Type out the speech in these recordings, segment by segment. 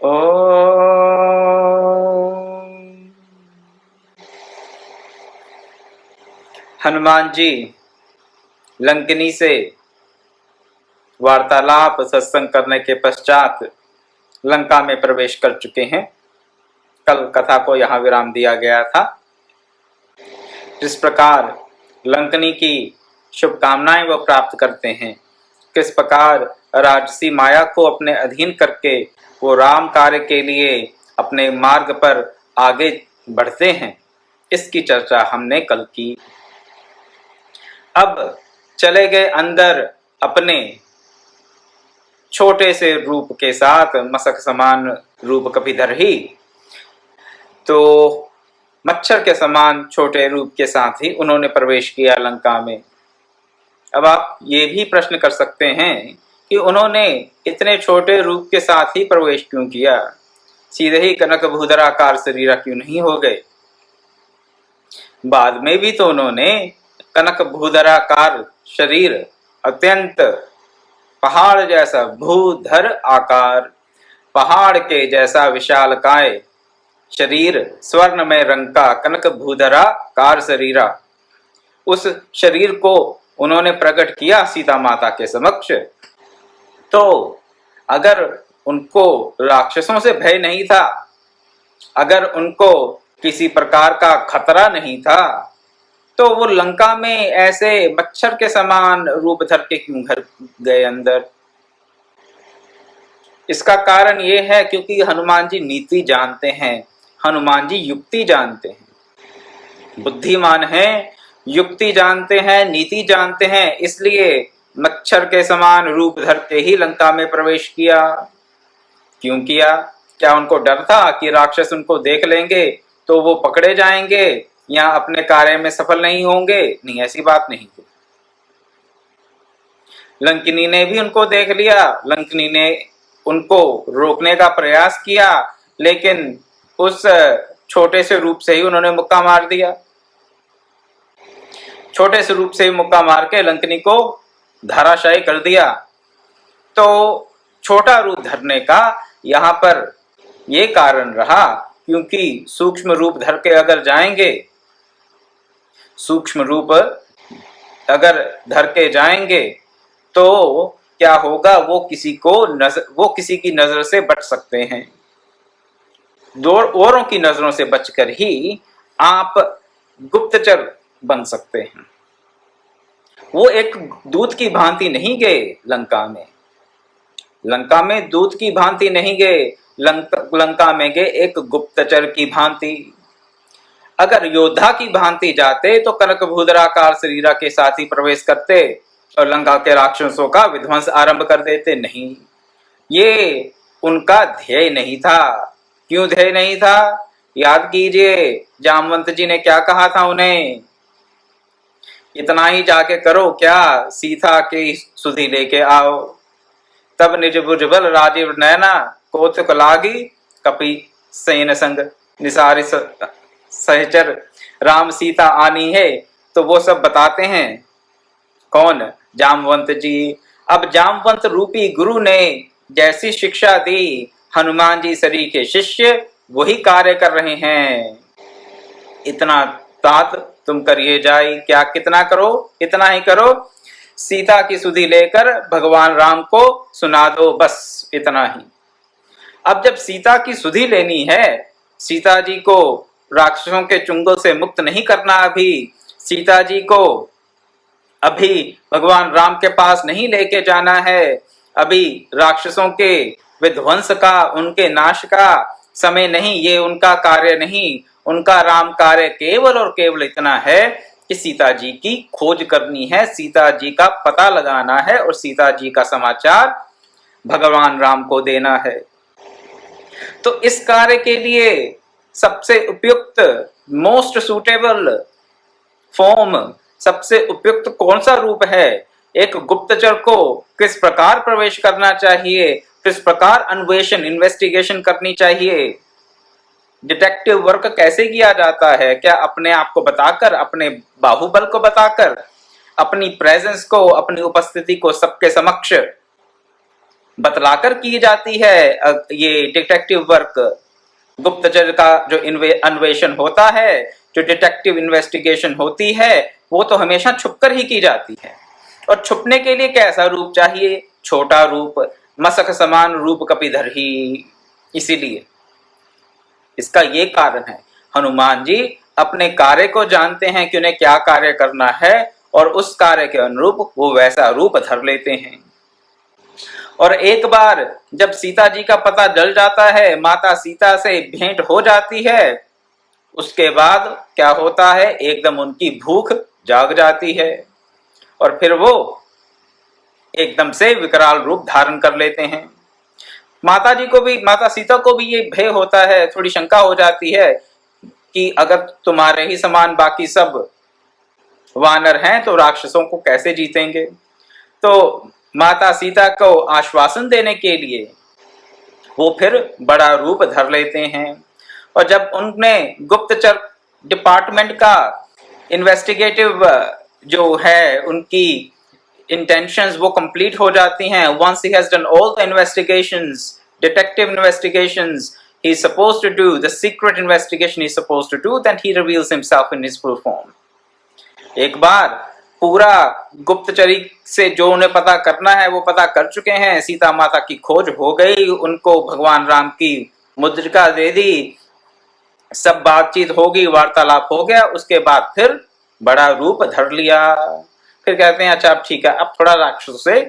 ओम। हनुमान जी लंकिनी से वार्तालाप सत्संग करने के पश्चात लंका में प्रवेश कर चुके हैं। कल कथा को यहाँ विराम दिया गया था। जिस प्रकार लंकनी की शुभकामनाएं वो प्राप्त करते हैं, किस प्रकार राजसी माया को अपने अधीन करके वो राम कार्य के लिए अपने मार्ग पर आगे बढ़ते हैं, इसकी चर्चा हमने कल की। अब चले गए अंदर अपने छोटे से रूप के साथ, मशक समान रूप कपिधर ही, तो मच्छर के समान छोटे रूप के साथ ही उन्होंने प्रवेश किया लंका में। अब आप ये भी प्रश्न कर सकते हैं कि उन्होंने इतने छोटे रूप के साथ ही प्रवेश क्यों किया, सीधे ही कनक भूधराकार शरीर क्यों नहीं हो गए? बाद में भी तो उन्होंने कनक भूधराकार शरीर, अत्यंत पहाड़ जैसा भूधर आकार, पहाड़ के जैसा विशालकाय शरीर, स्वर्णमय रंग का कनक भूधराकार शरीरा, उस शरीर को उन्होंने प्रकट किया सीता माता के समक्ष। तो अगर उनको राक्षसों से भय नहीं था, अगर उनको किसी प्रकार का खतरा नहीं था, तो वो लंका में ऐसे मच्छर के समान रूप धर के क्यों घर गए अंदर? इसका कारण ये है क्योंकि हनुमान जी नीति जानते हैं, हनुमान जी युक्ति जानते हैं, बुद्धिमान हैं, युक्ति जानते हैं, नीति जानते हैं, इसलिए मच्छर के समान रूप धरते ही लंका में प्रवेश किया। क्यों किया? क्या उनको डर था कि राक्षस उनको देख लेंगे तो वो पकड़े जाएंगे या अपने कार्य में सफल नहीं होंगे? नहीं, ऐसी बात नहीं थी। लंकिनी ने भी उनको देख लिया, लंकिनी ने उनको रोकने का प्रयास किया, लेकिन उस छोटे से रूप से ही उन्होंने मुक्का मार दिया। छोटे से रूप से ही मुक्का मार के लंकिनी को धराशायी कर दिया। तो छोटा रूप धरने का यहाँ पर ये कारण रहा क्योंकि सूक्ष्म रूप धर के अगर जाएंगे, सूक्ष्म रूप अगर धर के जाएंगे तो क्या होगा, वो किसी की नजर से बच सकते हैं। औरों की नजरों से बचकर ही आप गुप्तचर बन सकते हैं। वो एक दूत की भांति नहीं गए लंका में, लंका में दूत की भांति नहीं गए, लंका में गए एक गुप्तचर की भांति। अगर योद्धा की भांति जाते तो कनक भूधराकार शरीरा के साथ ही प्रवेश करते और लंका के राक्षसों का विध्वंस आरंभ कर देते। नहीं, ये उनका ध्येय नहीं था। क्यों ध्येय नहीं था? याद कीजिए जामवंत जी ने क्या कहा था उन्हें, इतना ही जाके करो क्या, सीता की सुधि लेके आओ, तब निज भुजबल राजीव नैना, कौतुक लागी कपि सैन संग, निसारी सहचर राम सीता आनी है। तो वो सब बताते हैं कौन? जामवंत जी। अब जामवंत रूपी गुरु ने जैसी शिक्षा दी, हनुमान जी शरीर के शिष्य वही कार्य कर रहे हैं। इतना तात तुम करिए जाए, क्या कितना करो, इतना ही करो, सीता की सुधि लेकर भगवान राम को सुना दो, बस इतना ही। अब जब सीता की सुधि लेनी है, सीता जी को राक्षसों के चुंगल से मुक्त नहीं करना, अभी सीता जी को अभी भगवान राम के पास नहीं लेके जाना है, अभी राक्षसों के विध्वंस का, उनके नाश का समय नहीं, ये उनका कार्य नहीं। उनका राम कार्य केवल और केवल इतना है कि सीता जी की खोज करनी है, सीता जी का पता लगाना है और सीता जी का समाचार भगवान राम को देना है। तो इस कार्य के लिए सबसे उपयुक्त, मोस्ट सुटेबल फॉर्म, सबसे उपयुक्त कौन सा रूप है? एक गुप्तचर को किस प्रकार प्रवेश करना चाहिए, किस प्रकार अन्वेषण, इन्वेस्टिगेशन करनी चाहिए, डिटेक्टिव वर्क कैसे किया जाता है? क्या अपने आप को बताकर, अपने बाहुबल को बताकर, अपनी प्रेजेंस को, अपनी उपस्थिति को सबके समक्ष बतलाकर की जाती है। ये डिटेक्टिव वर्क, गुप्तचर का जो अन्वेषण होता है, जो डिटेक्टिव इन्वेस्टिगेशन होती है, वो तो हमेशा छुपकर ही की जाती है। और छुपने के लिए कैसा रूप चाहिए? छोटा रूप, मसक समान रूप कपिधर ही। इसीलिए इसका ये कारण है, हनुमान जी अपने कार्य को जानते हैं कि उन्हें क्या कार्य करना है, और उस कार्य के अनुरूप वो वैसा रूप धर लेते हैं। और एक बार जब सीता जी का पता जल जाता है, माता सीता से भेंट हो जाती है, उसके बाद क्या होता है, एकदम उनकी भूख जाग जाती है और फिर वो एकदम से विकराल रूप धारण कर लेते हैं। माता जी को भी, माता सीता को भी ये भय होता है, थोड़ी शंका हो जाती है कि अगर तुम्हारे ही समान बाकी सब वानर हैं तो राक्षसों को कैसे जीतेंगे। तो माता सीता को आश्वासन देने के लिए वो फिर बड़ा रूप धर लेते हैं। और जब उनने गुप्तचर डिपार्टमेंट का इन्वेस्टिगेटिव जो है उनकी इंटेंशंस वो कंप्लीट हो जाती हैं, once he has done all the investigations, detective investigations he is supposed to do, the secret investigation he is supposed to do, then he reveals himself in his full form. एक बार पूरा गुप्तचरी से जो उन्हें पता करना है वो पता कर चुके हैं, सीता माता की खोज हो गई, उनको भगवान राम की मुद्रिका दे दी, सब बातचीत होगी, वार्तालाप हो गया, उसके बाद फिर बड़ा रूप धर लिया। फिर कहते हैं अच्छा अब ठीक है, अब थोड़ा राक्षसों से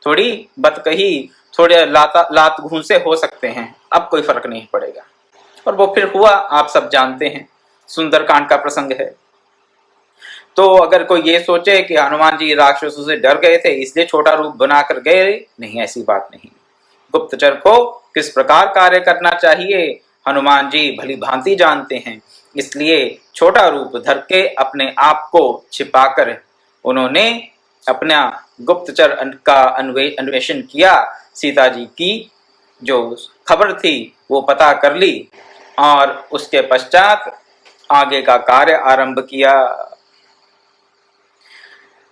थोड़ी बतकही, थोड़े लात घूंसे हो सकते हैं, अब कोई फर्क नहीं पड़ेगा। और वो फिर हुआ, आप सब जानते हैं, सुंदरकांड का प्रसंग है। तो अगर कोई ये सोचे कि हनुमान जी राक्षसों से डर गए थे इसलिए छोटा रूप बनाकर गए, नहीं, ऐसी बात नहीं। गुप्तचर को किस प्रकार कार्य करना चाहिए हनुमान जी भली भांति जानते हैं, इसलिए छोटा रूप धर के अपने आप को छिपाकर उन्होंने अपना गुप्तचर का अन्वेषण किया, सीता जी की जो खबर थी वो पता कर ली और उसके पश्चात आगे का कार्य आरंभ किया।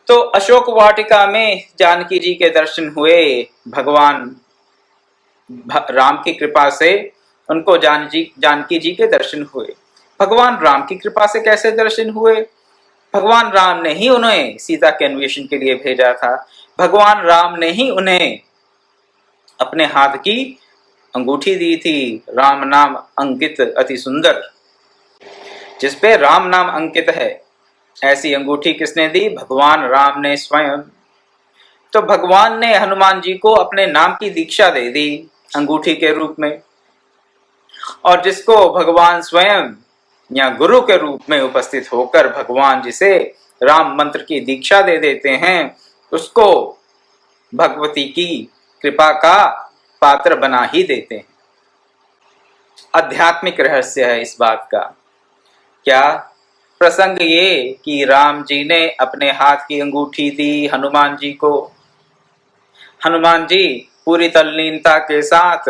तो अशोक वाटिका में जानकी जी के दर्शन हुए। भगवान राम की कृपा से उनको जानकी जी के दर्शन हुए। भगवान राम की कृपा से कैसे दर्शन हुए? भगवान राम ने ही उन्हें सीता के अन्वेषण के लिए भेजा था। भगवान राम ने ही उन्हें अपने हाथ की अंगूठी दी थी, राम नाम अंकित अति सुंदर, जिसपे राम नाम अंकित है। ऐसी अंगूठी किसने दी? भगवान राम ने स्वयं। तो भगवान ने हनुमान जी को अपने नाम की दीक्षा दे दी अंगूठी के रूप में, और जिसको भगवान स्वयं या गुरु के रूप में उपस्थित होकर भगवान जिसे राम मंत्र की दीक्षा दे देते हैं, उसको भगवती की कृपा का पात्र बना ही देते हैं। आध्यात्मिक रहस्य है इस बात का। क्या प्रसंग ये कि राम जी ने अपने हाथ की अंगूठी दी हनुमान जी को। हनुमान जी पूरी तल्लीनता के साथ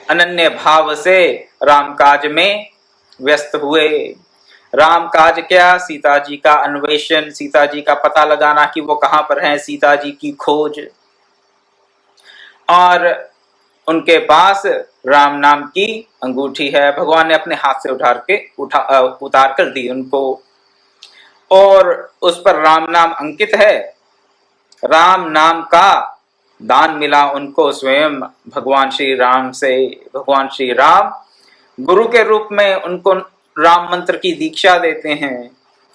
अनन्य भाव से राम काज में व्यस्त हुए। राम काज क्या? सीता जी का अन्वेषण, सीता जी का पता लगाना कि वो कहां पर हैं, सीता जी की खोज। और उनके पास राम नाम की अंगूठी है, भगवान ने अपने हाथ से उतार कर दी उनको, और उस पर राम नाम अंकित है। राम नाम का दान मिला उनको स्वयं भगवान श्री राम से। भगवान श्री राम गुरु के रूप में उनको राम मंत्र की दीक्षा देते हैं,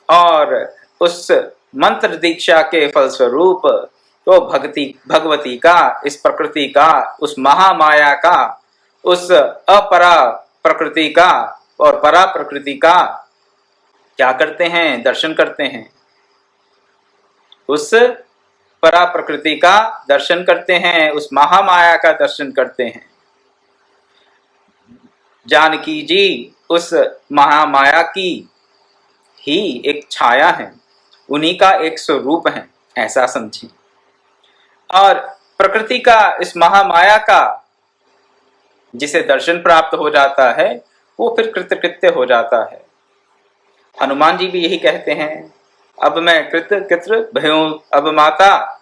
और उस मंत्र दीक्षा के फलस्वरूप तो भगवती का, इस प्रकृति का, उस महामाया का, उस अपरा प्रकृति का और परा प्रकृति का क्या करते हैं? दर्शन करते हैं। उस परा प्रकृति का दर्शन करते हैं, उस महामाया का दर्शन करते हैं। जानकी जी उस महामाया की ही एक छाया है, उन्हीं का एक स्वरूप है, ऐसा समझिए। और प्रकृति का, इस महामाया का जिसे दर्शन प्राप्त हो जाता है वो फिर कृतकृत्य हो जाता है। हनुमान जी भी यही कहते हैं, अब मैं कृत कृत्र भयूं, अब माता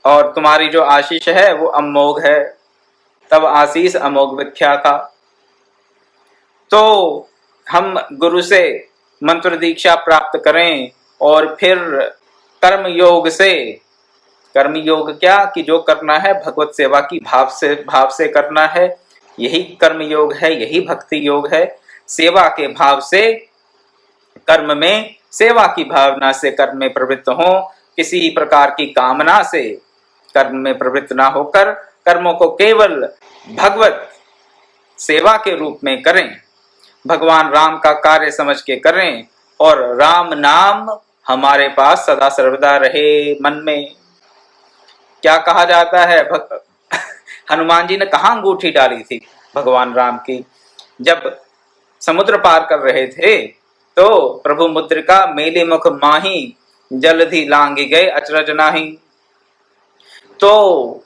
और तुम्हारी जो आशीष है वो अमोघ है, तब आशीष अमोघ मिथ्या था। तो हम गुरु से मंत्र दीक्षा प्राप्त करें और फिर कर्म योग से, कर्म योग क्या कि जो करना है भगवत सेवा की भाव से करना है, यही कर्म योग है, यही भक्ति योग है। सेवा के भाव से कर्म में, सेवा की भावना से कर्म में प्रवृत्त हो, किसी प्रकार की कामना से कर्म में प्रवृत्त ना होकर कर्मों को केवल भगवत सेवा के रूप में करें, भगवान राम का कार्य समझ के करें और राम नाम हमारे पास सदा सर्वदा रहे मन में। क्या कहा जाता है, हनुमान जी ने कहाँ अंगूठी डाली थी भगवान राम की? जब समुद्र पार कर रहे थे तो प्रभु मुद्रिका मेले मुख माही, जलधि लांगी गए अचरज नाही। तो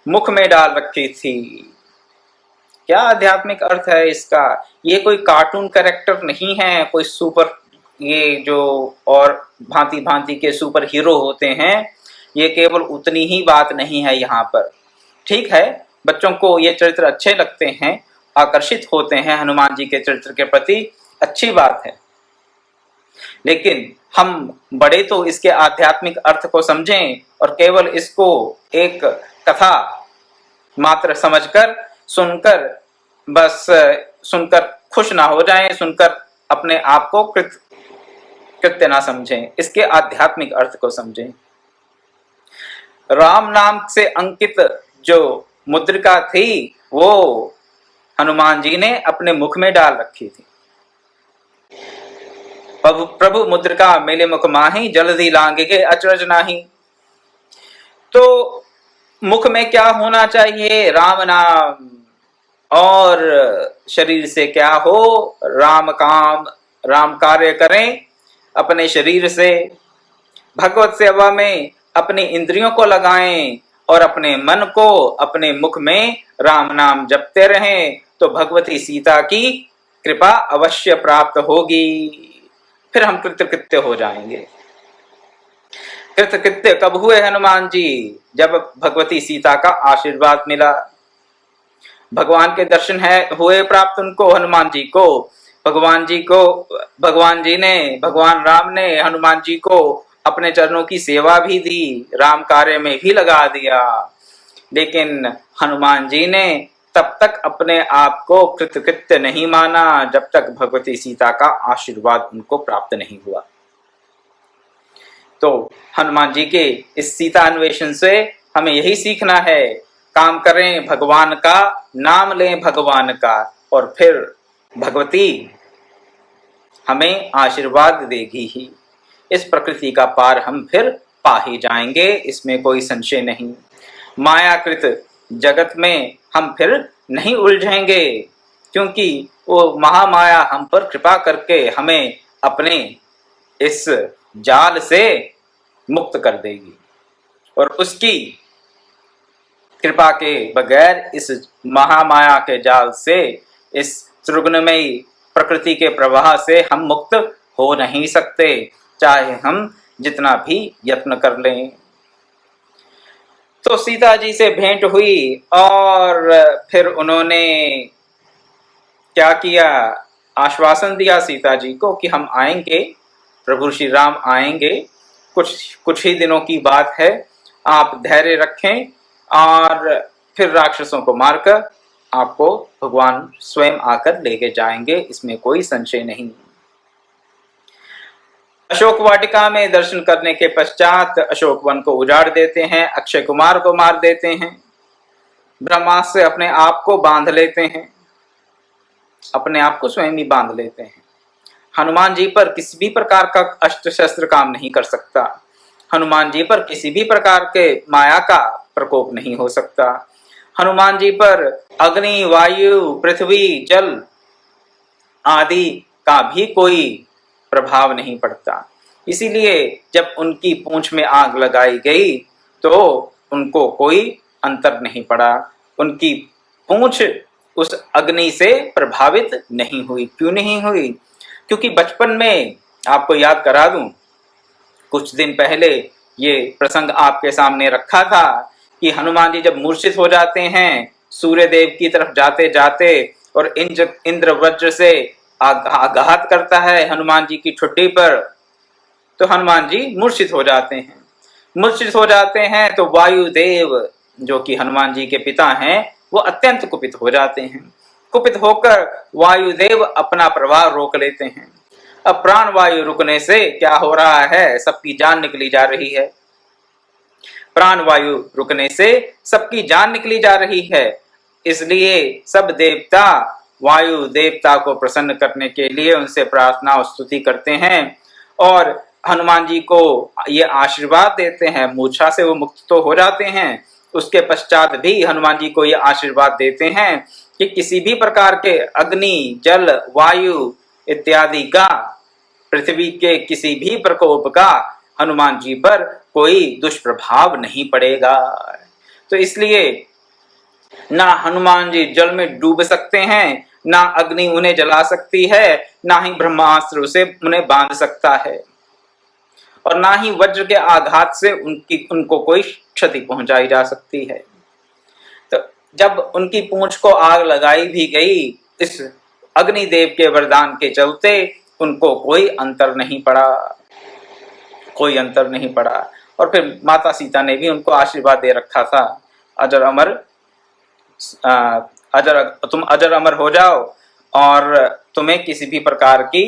मुख में डाल रखी थी। क्या आध्यात्मिक अर्थ है इसका? ये कोई कार्टून कैरेक्टर नहीं है, कोई सुपर, ये जो और भांति भांति के सुपर हीरो होते हैं, ये केवल उतनी ही बात नहीं है यहाँ पर। ठीक है, बच्चों को ये चरित्र अच्छे लगते हैं, आकर्षित होते हैं हनुमान जी के चरित्र के प्रति, अच्छी बात है, लेकिन हम बड़े तो इसके आध्यात्मिक अर्थ को समझें और केवल इसको एक कथा मात्र समझकर, सुनकर बस सुनकर खुश ना हो जाएं, सुनकर अपने आप को कृत्य ना समझें, इसके आध्यात्मिक अर्थ को समझें। राम नाम से अंकित जो मुद्रिका थी वो हनुमान जी ने अपने मुख में डाल रखी थी। प्रभु मुद्रिका मेले मुख माही, जल्दी लांगे के अचरज नाही। तो मुख में क्या होना चाहिए? राम नाम। और शरीर से क्या हो? राम काम, राम कार्य करें अपने शरीर से। भगवत सेवा में अपनी इंद्रियों को लगाएं और अपने मन को अपने मुख में राम नाम जपते रहें, तो भगवती सीता की कृपा अवश्य प्राप्त होगी। फिर हम कृतकृत्य हो जाएंगे। कृतकृत्य कब हुए हनुमान जी? जब भगवती सीता का आशीर्वाद मिला, भगवान के दर्शन हुए प्राप्त उनको, हनुमान जी को। भगवान राम ने हनुमान जी को अपने चरणों की सेवा भी दी, राम कार्य में भी लगा दिया, लेकिन हनुमान जी ने तब तक अपने आप को कृतकृत्य नहीं माना जब तक भगवती सीता का आशीर्वाद उनको प्राप्त नहीं हुआ। तो हनुमान जी के इस सीता अन्वेषण से हमें यही सीखना है, काम करें भगवान का, नाम लें भगवान का, और फिर भगवती हमें आशीर्वाद देगी ही। इस प्रकृति का पार हम फिर पा ही जाएंगे, इसमें कोई संशय नहीं। मायाकृत जगत में हम फिर नहीं उलझेंगे, क्योंकि वो महामाया हम पर कृपा करके हमें अपने इस जाल से मुक्त कर देगी, और उसकी कृपा के बगैर इस महामाया के जाल से, इस त्रिगुणमयी प्रकृति के प्रवाह से हम मुक्त हो नहीं सकते, चाहे हम जितना भी यत्न कर लें। तो सीता जी से भेंट हुई और फिर उन्होंने क्या किया? आश्वासन दिया सीता जी को कि हम आएंगे, प्रभु श्री राम आएंगे, कुछ ही दिनों की बात है, आप धैर्य रखें और फिर राक्षसों को मारकर आपको भगवान स्वयं आकर लेके जाएंगे, इसमें कोई संशय नहीं। अशोक वाटिका में दर्शन करने के पश्चात अशोक वन को उजाड़ देते हैं, अक्षय कुमार को मार देते हैं, ब्रह्मास्त्र से अपने आप को बांध लेते हैं, अपने आप को स्वयं ही बांध लेते हैं। हनुमान जी पर किसी भी प्रकार का अस्त्र शस्त्र काम नहीं कर सकता, हनुमान जी पर किसी भी प्रकार के माया का प्रकोप नहीं हो सकता, हनुमान जी पर अग्नि, वायु, पृथ्वी, जल आदि का भी कोई प्रभाव नहीं पड़ता। इसीलिए जब उनकी पूंछ में आग लगाई गई तो उनको कोई अंतर नहीं पड़ा, उनकी पूंछ उस अग्नि से प्रभावित नहीं हुई। क्यों नहीं हुई? क्योंकि बचपन में, आपको याद करा दूं, कुछ दिन पहले ये प्रसंग आपके सामने रखा था कि हनुमान जी जब मूर्छित हो जाते हैं सूर्य देव की तरफ जाते जाते और इंद्र वज्र से आघात करता है हनुमान जी की ठुड्डी पर, तो हनुमान जी मूर्छित हो जाते हैं। मूर्छित हो जाते हैं तो वायुदेव जो कि हनुमान जी के पिता हैं वो अत्यंत कुपित हो जाते हैं। कुपित होकर वायुदेव अपना प्रवाह रोक लेते हैं। अब प्राण वायु रुकने से क्या हो रहा है, सबकी जान निकली जा रही है। प्राण वायु रुकने से सबकी जान निकली जा रही है। इसलिए सब देवता वायु देवता को प्रसन्न करने के लिए उनसे प्रार्थना और स्तुति करते हैं और हनुमान जी को ये आशीर्वाद देते हैं। मूर्छा से वो मुक्त तो हो जाते हैं, उसके पश्चात भी हनुमान जी को ये आशीर्वाद देते हैं कि किसी भी प्रकार के अग्नि जल वायु इत्यादि का, पृथ्वी के किसी भी प्रकोप का हनुमान जी पर कोई दुष्प्रभाव नहीं पड़ेगा। तो इसलिए ना हनुमान जी जल में डूब सकते हैं, ना अग्नि उन्हें जला सकती है, ना ही ब्रह्मास्त्र उसे उन्हें बांध सकता है और ना ही वज्र के आघात से उनको कोई क्षति पहुंचाई जा सकती है। तो जब उनकी पूंछ को आग लगाई भी गई, इस अग्निदेव के वरदान के चलते उनको कोई अंतर नहीं पड़ा, कोई अंतर नहीं पड़ा। और फिर माता सीता ने भी उनको आशीर्वाद दे रखा था, अजर अमर तुम अजर अमर हो जाओ और तुम्हें किसी भी प्रकार की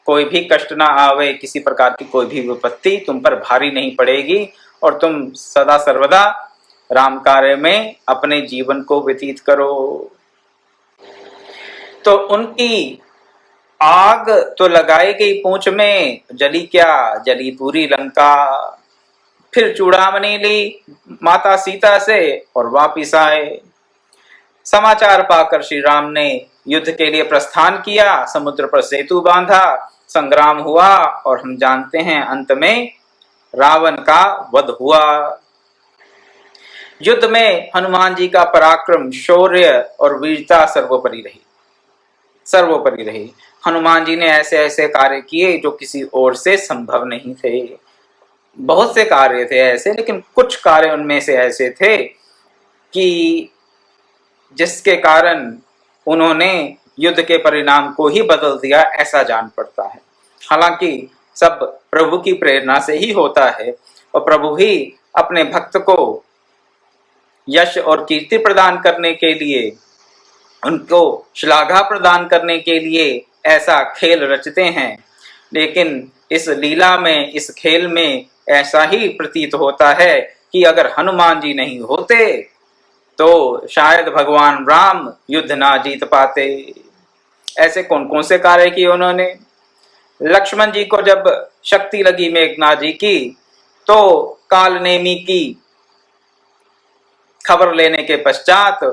कोई भी कष्ट ना आवे, किसी प्रकार की कोई भी विपत्ति तुम पर भारी नहीं पड़ेगी और तुम सदा सर्वदा राम कार्य में अपने जीवन को व्यतीत करो। तो उनकी आग तो लगाई गई पूंछ में, जली क्या, जली पूरी लंका। फिर चूड़ामणि ली माता सीता से और वापिस आए। समाचार पाकर श्री राम ने युद्ध के लिए प्रस्थान किया, समुद्र पर सेतु बांधा, संग्राम हुआ और हम जानते हैं अंत में रावण का वध हुआ। युद्ध में हनुमान जी का पराक्रम, शौर्य और वीरता सर्वोपरि रही, सर्वोपरि रही। हनुमान जी ने ऐसे ऐसे कार्य किए जो किसी और से संभव नहीं थे। बहुत से कार्य थे ऐसे, लेकिन कुछ कार्य उनमें से ऐसे थे कि जिसके कारण उन्होंने युद्ध के परिणाम को ही बदल दिया, ऐसा जान पड़ता है। हालांकि सब प्रभु की प्रेरणा से ही होता है और प्रभु ही अपने भक्त को यश और कीर्ति प्रदान करने के लिए, उनको श्लाघा प्रदान करने के लिए ऐसा खेल रचते हैं। लेकिन इस लीला में, इस खेल में ऐसा ही प्रतीत होता है कि अगर हनुमान जी नहीं होते तो शायद भगवान राम युद्ध ना जीत पाते। ऐसे कौन कौन से कार्य किए उन्होंने। लक्ष्मण जी को जब शक्ति लगी मेघनाथ जी की, तो कालनेमी की खबर लेने के पश्चात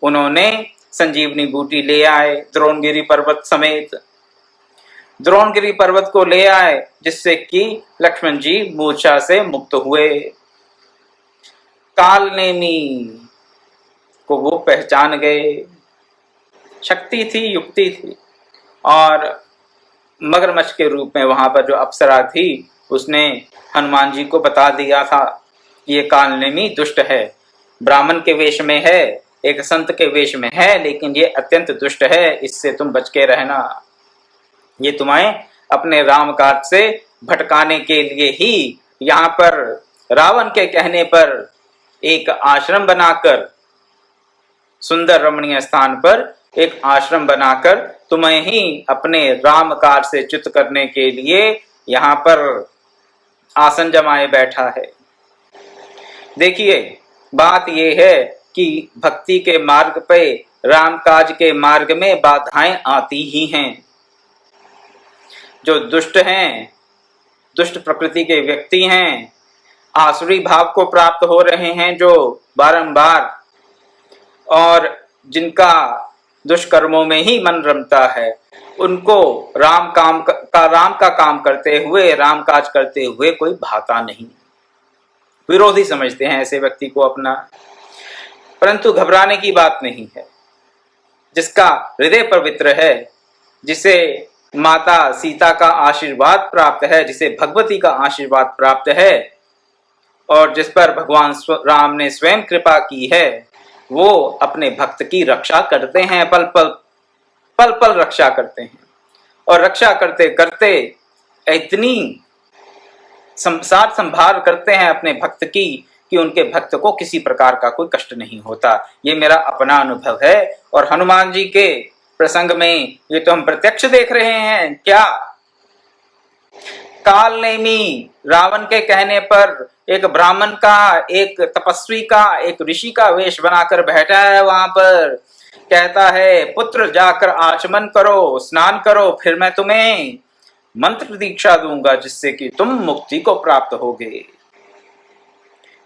उन्होंने संजीवनी बूटी ले आए, द्रोणगिरी पर्वत समेत द्रोणगिरी पर्वत को ले आए, जिससे कि लक्ष्मण जी मूर्छा से मुक्त हुए। कालनेमी को वो पहचान गए। शक्ति थी, युक्ति थी और मगरमच्छ के रूप में वहां पर जो अप्सरा थी उसने हनुमान जी को बता दिया था ये कालनेमी दुष्ट है, ब्राह्मण के वेश में है, एक संत के वेश में है, लेकिन ये अत्यंत दुष्ट है, इससे तुम बच के रहना। ये तुम्हें अपने राम कार्य से भटकाने के लिए ही यहाँ पर रावण के कहने पर एक आश्रम बनाकर, सुंदर रमणीय स्थान पर एक आश्रम बनाकर तुम्हें ही अपने राम कार्य से च्युत करने के लिए यहाँ पर आसन जमाए बैठा है। देखिए, बात यह है कि भक्ति के मार्ग पे, राम काज के मार्ग में बाधाएं आती ही हैं। जो दुष्ट हैं, दुष्ट प्रकृति के व्यक्ति हैं, आसुरी भाव को प्राप्त हो रहे हैं जो बारंबार, और जिनका दुष्कर्मों में ही मन रमता है, उनको राम का काम करते हुए, राम काज करते हुए कोई भाता नहीं। विरोधी समझते हैं ऐसे व्यक्ति को अपना। परंतु घबराने की बात नहीं है। जिसका हृदय पवित्र है, जिसे माता सीता का आशीर्वाद प्राप्त है, जिसे भगवती का आशीर्वाद प्राप्त है, और जिस पर भगवान राम ने स्वयं कृपा की है, वो अपने भक्त की रक्षा करते हैं, पल पल रक्षा करते हैं। और रक्षा करते करते इतनी सार संभाल करते हैं अपने भक्त की कि उनके भक्त को किसी प्रकार का कोई कष्ट नहीं होता। ये मेरा अपना अनुभव है। और हनुमान जी के प्रसंग में ये तो हम प्रत्यक्ष देख रहे हैं। क्या काल नेमी रावण के कहने पर एक ब्राह्मण का, एक तपस्वी का, एक ऋषि का वेश बनाकर बैठा है वहां पर, कहता है पुत्र जाकर आचमन करो, स्नान करो, फिर मैं तुम्हें मंत्र दीक्षा दूंगा जिससे कि तुम मुक्ति को प्राप्त होगे।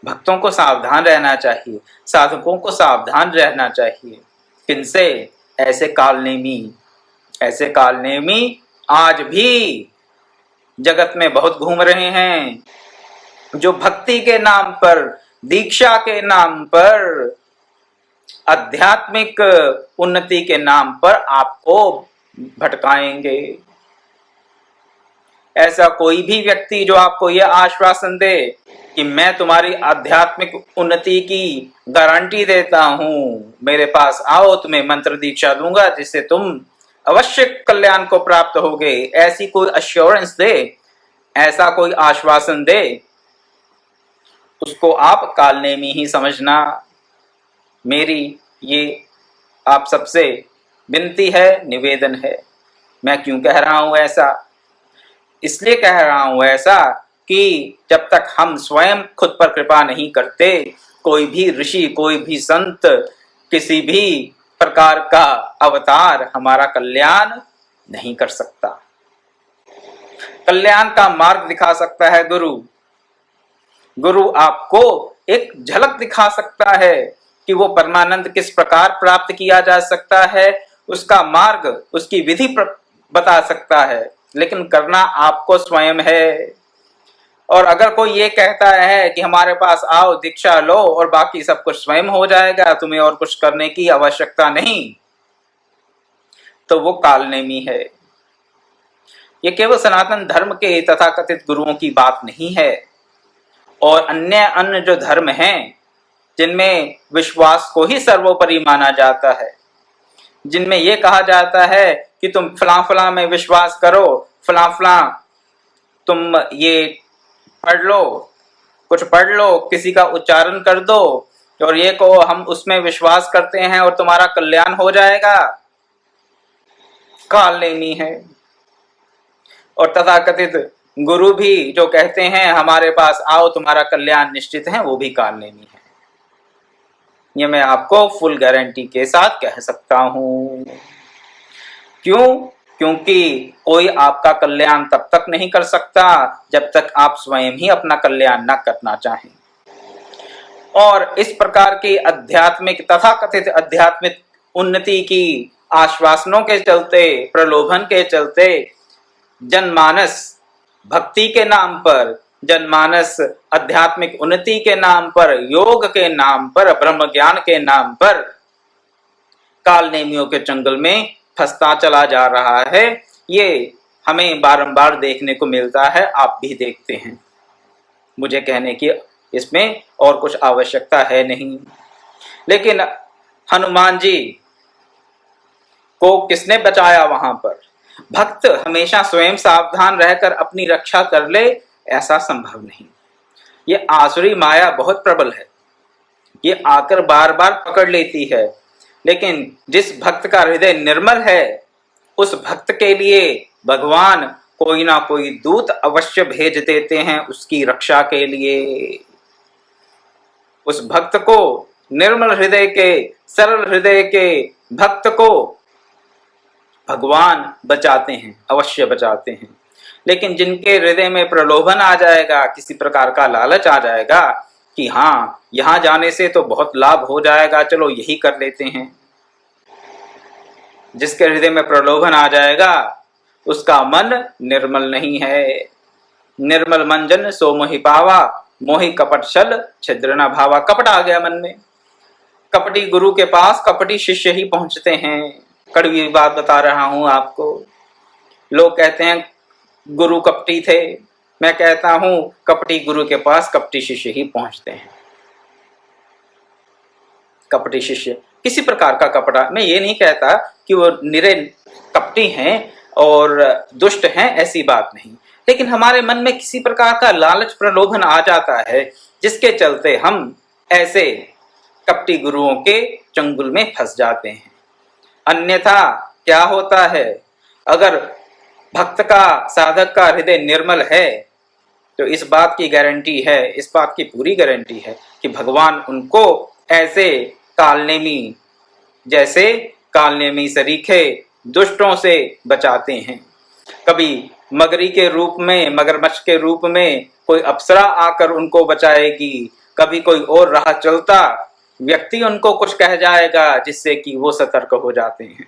भक्तों को सावधान रहना चाहिए, साधकों को सावधान रहना चाहिए। किनसे? ऐसे कालनेमी आज भी जगत में बहुत घूम रहे हैं, जो भक्ति के नाम पर, दीक्षा के नाम पर, आध्यात्मिक उन्नति के नाम पर आपको भटकाएंगे। ऐसा कोई भी व्यक्ति जो आपको यह आश्वासन दे कि मैं तुम्हारी आध्यात्मिक उन्नति की गारंटी देता हूं, मेरे पास आओ, तुम्हें मंत्र दीक्षा दूंगा जिससे तुम अवश्य कल्याण को प्राप्त होगे, ऐसी कोई अश्योरेंस दे, ऐसा कोई आश्वासन दे, उसको आप कालनेमी ही समझना। मेरी ये आप सबसे विनती है, निवेदन है। मैं क्यों कह रहा हूं ऐसा? इसलिए कह रहा हूं ऐसा कि जब तक हम स्वयं खुद पर कृपा नहीं करते, कोई भी ऋषि, कोई भी संत, किसी भी प्रकार का अवतार हमारा कल्याण नहीं कर सकता। कल्याण का मार्ग दिखा सकता है गुरु आपको एक झलक दिखा सकता है कि वो परमानंद किस प्रकार प्राप्त किया जा सकता है, उसका मार्ग, उसकी विधि बता सकता है, लेकिन करना आपको स्वयं है। और अगर कोई ये कहता है कि हमारे पास आओ, दीक्षा लो और बाकी सब कुछ स्वयं हो जाएगा, तुम्हें और कुछ करने की आवश्यकता नहीं, तो वो कालनेमी है। ये केवल सनातन धर्म के तथाकथित गुरुओं की बात नहीं है, और अन्य जो धर्म हैं जिनमें विश्वास को ही सर्वोपरि माना जाता है, जिनमें यह कहा जाता है कि तुम फलां में विश्वास करो, फलां तुम ये पढ़ लो, कुछ पढ़ लो, किसी का उच्चारण कर दो और ये कहो हम उसमें विश्वास करते हैं और तुम्हारा कल्याण हो जाएगा, कालनेमी है। और तथाकथित गुरु भी जो कहते हैं हमारे पास आओ तुम्हारा कल्याण निश्चित है, वो भी कालनेमी है। ये मैं आपको फुल गारंटी के साथ कह सकता हूं। क्यों? क्योंकि कोई आपका कल्याण तब तक नहीं कर सकता जब तक आप स्वयं ही अपना कल्याण न करना चाहें। और इस प्रकार की आध्यात्मिक तथाकथित आध्यात्मिक उन्नति की आश्वासनों के चलते, प्रलोभन के चलते, जनमानस भक्ति के नाम पर, जनमानस आध्यात्मिक उन्नति के नाम पर, योग के नाम पर, ब्रह्म ज्ञान के नाम पर कालनेमियों के चंगुल में फंसता चला जा रहा है। ये हमें बारंबार देखने को मिलता है, आप भी देखते हैं। मुझे कहने की इसमें और कुछ आवश्यकता है नहीं। लेकिन हनुमान जी को किसने बचाया वहां पर? भक्त हमेशा स्वयं सावधान रहकर अपनी रक्षा कर ले, ऐसा संभव नहीं। ये आसुरी माया बहुत प्रबल है, ये आकर बार बार पकड़ लेती है। लेकिन जिस भक्त का हृदय निर्मल है, उस भक्त के लिए भगवान कोई ना कोई दूत अवश्य भेज देते हैं उसकी रक्षा के लिए। उस भक्त को, निर्मल हृदय के, सरल हृदय के भक्त को भगवान बचाते हैं, अवश्य बचाते हैं। लेकिन जिनके हृदय में प्रलोभन आ जाएगा, किसी प्रकार का लालच आ जाएगा कि हाँ यहां जाने से तो बहुत लाभ हो जाएगा, चलो यही कर लेते हैं, जिसके हृदय में प्रलोभन आ जाएगा उसका मन निर्मल नहीं है। निर्मल मन जन सो मोहि पावा, मोहि कपट छल छिद्र न भावा। कपट आ गया मन में। कपटी गुरु के पास कपटी शिष्य ही पहुंचते हैं। कड़वी बात बता रहा हूं आपको। लोग कहते हैं गुरु कपटी थे, मैं कहता हूं कपटी गुरु के पास कपटी शिष्य ही पहुंचते हैं। कपटी शिष्य किसी प्रकार का कपटा, मैं ये नहीं कहता कि वो निरे कपटी हैं और दुष्ट हैं, ऐसी बात नहीं, लेकिन हमारे मन में किसी प्रकार का लालच प्रलोभन आ जाता है जिसके चलते हम ऐसे कपटी गुरुओं के चंगुल में फंस जाते हैं। अन्यथा क्या होता है, अगर भक्त का, साधक का हृदय निर्मल है तो इस बात की गारंटी है, इस बात की पूरी गारंटी है कि भगवान उनको ऐसे कालनेमी, जैसे कालनेमी सरीखे दुष्टों से बचाते हैं। कभी मगरी के रूप में, मगरमच्छ के रूप में कोई अप्सरा आकर उनको बचाएगी, कभी कोई और राह चलता व्यक्ति उनको कुछ कह जाएगा जिससे कि वो सतर्क हो जाते हैं।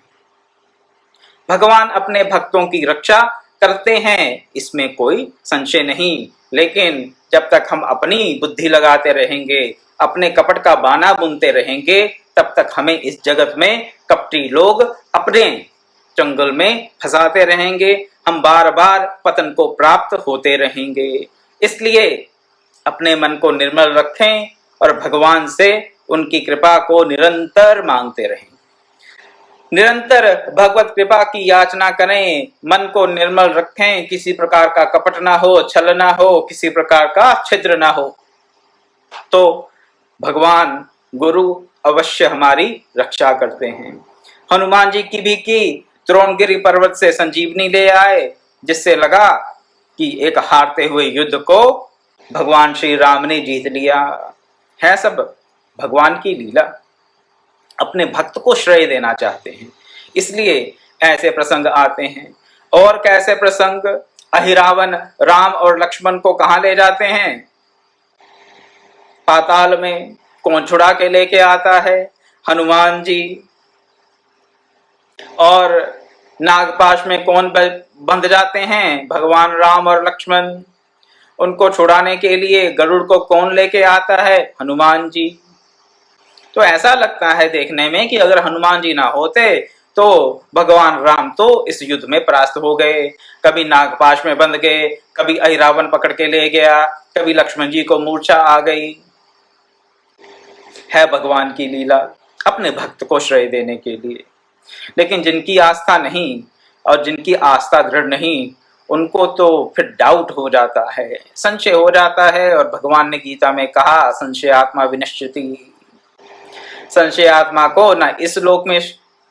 भगवान अपने भक्तों की रक्षा करते हैं, इसमें कोई संशय नहीं, लेकिन जब तक हम अपनी बुद्धि लगाते रहेंगे, अपने कपट का बाना बुनते रहेंगे, तब तक हमें इस जगत में कपटी लोग अपने चंगुल में फंसाते रहेंगे, हम बार बार पतन को प्राप्त होते रहेंगे। इसलिए अपने मन को निर्मल रखें और भगवान से उनकी कृपा को निरंतर मांगते रहें, निरंतर भगवत कृपा की याचना करें, मन को निर्मल रखें, किसी प्रकार का कपट ना हो, छल ना हो, किसी प्रकार का छिद्र ना हो, तो भगवान गुरु अवश्य हमारी रक्षा करते हैं। हनुमान जी की भी की, द्रोणगिरी पर्वत से संजीवनी ले आए, जिससे लगा कि एक हारते हुए युद्ध को भगवान श्री राम ने जीत लिया। है सब भगवान की लीला, अपने भक्त को श्रेय देना चाहते हैं, इसलिए ऐसे प्रसंग आते हैं। और कैसे प्रसंग, अहिरावण राम और लक्ष्मण को कहां ले जाते हैं? पाताल में। कौन छुड़ा के लेके आता है? हनुमान जी। और नागपाश में कौन बंध जाते हैं? भगवान राम और लक्ष्मण। उनको छुड़ाने के लिए गरुड़ को कौन लेके आता है? हनुमान जी। तो ऐसा लगता है देखने में कि अगर हनुमान जी ना होते तो भगवान राम तो इस युद्ध में परास्त हो गए। कभी नागपाश में बंध गए, कभी अहिरावण पकड़ के ले गया, कभी लक्ष्मण जी को मूर्छा आ गई। है भगवान की लीला, अपने भक्त को श्रेय देने के लिए। लेकिन जिनकी आस्था नहीं और जिनकी आस्था दृढ़ नहीं, उनको तो फिर डाउट हो जाता है, संशय हो जाता है। और भगवान ने गीता में कहा, संशय आत्मा विनश्यति। संशय आत्मा को ना इस लोक में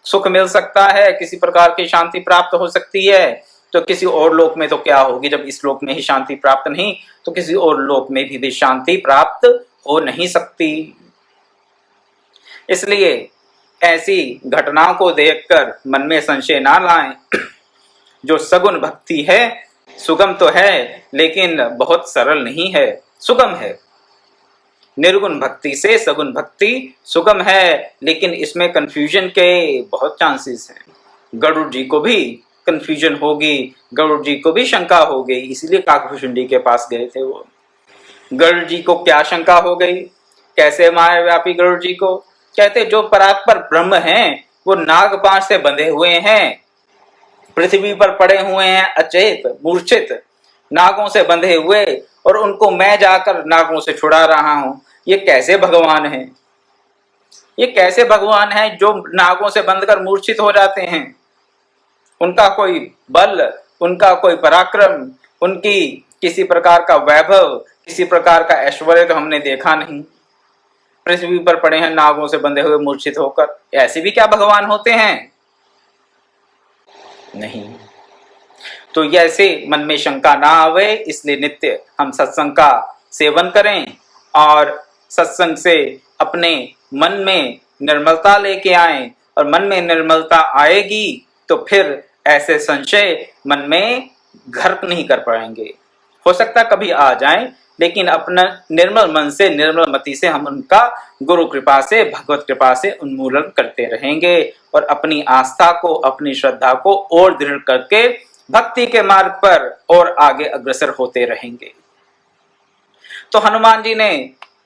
सुख मिल सकता है, किसी प्रकार की शांति प्राप्त हो सकती है, तो किसी और लोक में तो क्या होगी? जब इस लोक में ही शांति प्राप्त नहीं, तो किसी और लोक में भी शांति प्राप्त हो नहीं सकती। इसलिए ऐसी घटनाओं को देखकर मन में संशय ना लाएं। जो सगुण भक्ति है, सुगम तो है लेकिन बहुत सरल नहीं है, सुगम है। निर्गुण भक्ति से सगुण भक्ति सुगम है, लेकिन इसमें कंफ्यूजन के बहुत चांसेस हैं। गरुड़ जी को भी कंफ्यूजन होगी, गरुड़ जी को भी शंका हो गई, इसलिए काकभूषुंडी के पास गए थे वो। गरुड़ जी को क्या शंका हो गई? कैसे माया व्यापी गरुड़ जी को? कहते जो परात्पर ब्रह्म हैं वो नागपाश से बंधे हुए हैं, पृथ्वी पर पड़े हुए हैं अचेत मूर्छित, नागों से बंधे हुए, और उनको मैं जाकर नागों से छुड़ा रहा हूं। ये कैसे भगवान है? ये कैसे भगवान है जो नागों से बंधकर मूर्छित हो जाते हैं? उनका कोई बल, उनका कोई पराक्रम, उनकी किसी प्रकार का वैभव, किसी प्रकार का ऐश्वर्य तो हमने देखा नहीं। पृथ्वी पर पड़े हैं नागों से बंधे हुए मूर्छित होकर, ऐसे भी क्या भगवान होते हैं? नहीं। तो ऐसे मन में शंका ना आवे, इसलिए नित्य हम सत्संग का सेवन करें और सत्संग से अपने मन में निर्मलता लेके आएं। और मन में निर्मलता आएगी तो फिर ऐसे संशय मन में घर नहीं कर पाएंगे। हो सकता कभी आ जाएं, लेकिन अपना निर्मल मन से, निर्मल मति से हम उनका गुरु कृपा से, भगवत कृपा से उन्मूलन करते रहेंगे और अपनी आस्था को, अपनी श्रद्धा को और दृढ़ करके भक्ति के मार्ग पर और आगे अग्रसर होते रहेंगे। तो हनुमान जी ने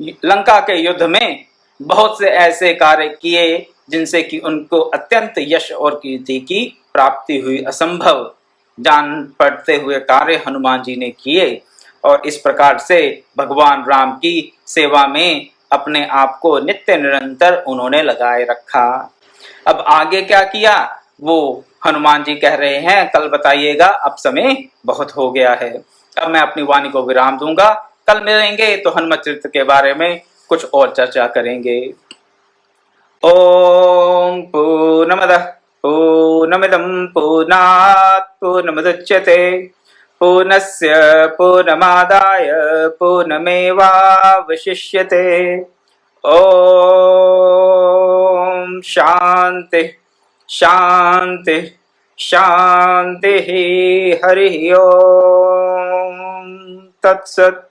लंका के युद्ध में बहुत से ऐसे कार्य किए जिनसे कि उनको अत्यंत यश और कीर्ति की प्राप्ति हुई, असंभव। जान पड़ते हुए कार्य हनुमान जी ने किए और इस प्रकार से भगवान राम की सेवा में अपने आप को नित्य निरंतर उन्होंने लगाए रखा। अब आगे क्या किया वो हनुमान जी कह रहे हैं कल बताइएगा, अब समय बहुत हो गया है। अब मैं अपनी वाणी को विराम दूंगा, कल मिलेंगे तो हनुमत चरित्र के बारे में कुछ और चर्चा करेंगे। ओम पूर्णमदः पूर्णमिदं पूर्णात् पूर्णमुदच्यते पूर्णस्य पूर्णमादाय पूर्णमेवावशिष्यते। ओम शांति शांति शांति। हरि ओम तत्सत्।